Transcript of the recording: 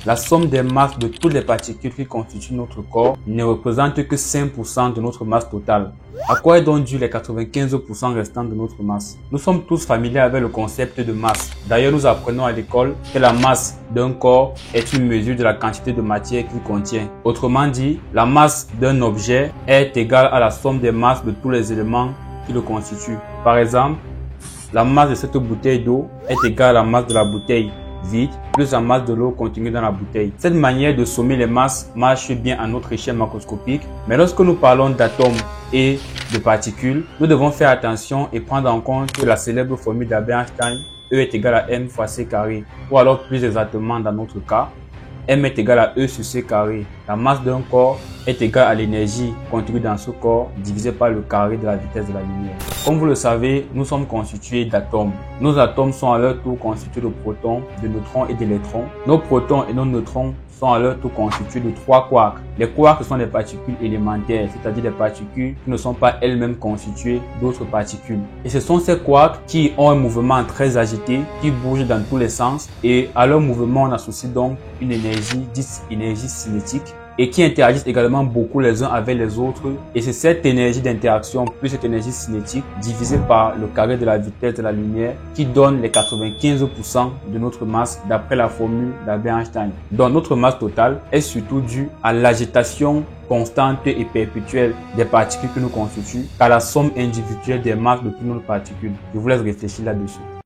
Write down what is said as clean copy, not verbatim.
La somme des masses de toutes les particules qui constituent notre corps ne représente que 5% de notre masse totale. À quoi est donc dû les 95% restants de notre masse? Nous sommes tous familiers avec le concept de masse. D'ailleurs, nous apprenons à l'école que la masse d'un corps est une mesure de la quantité de matière qu'il contient. Autrement dit, la masse d'un objet est égale à la somme des masses de tous les éléments qui le constituent. Par exemple, la masse de cette bouteille d'eau est égale à la masse de la bouteille vide plus la masse de l'eau contenue dans la bouteille. Cette manière de sommer les masses marche bien à notre échelle macroscopique, mais lorsque nous parlons d'atomes et de particules, nous devons faire attention et prendre en compte que la célèbre formule d'Albert Einstein, E est égal à m fois c carré, ou alors plus exactement dans notre cas, m est égal à E sur c carré. La masse d'un corps est égale à l'énergie contenue dans ce corps divisé par le carré de la vitesse de la lumière. Comme vous le savez, nous sommes constitués d'atomes. Nos atomes sont à leur tour constitués de protons, de neutrons et d'électrons. Nos protons et nos neutrons sont à leur tour constitués de 3 quarks. Les quarks sont des particules élémentaires, c'est-à-dire des particules qui ne sont pas elles-mêmes constituées d'autres particules. Et ce sont ces quarks qui ont un mouvement très agité, qui bougent dans tous les sens, et à leur mouvement on associe donc une énergie dite énergie cinétique, et qui interagissent également beaucoup les uns avec les autres. Et c'est cette énergie d'interaction plus cette énergie cinétique divisée par le carré de la vitesse de la lumière qui donne les 95% de notre masse d'après la formule d'Albert Einstein. Donc notre masse totale est surtout due à l'agitation constante et perpétuelle des particules que nous constituent qu'à la somme individuelle des masses de toutes nos particules. Je vous laisse réfléchir là-dessus.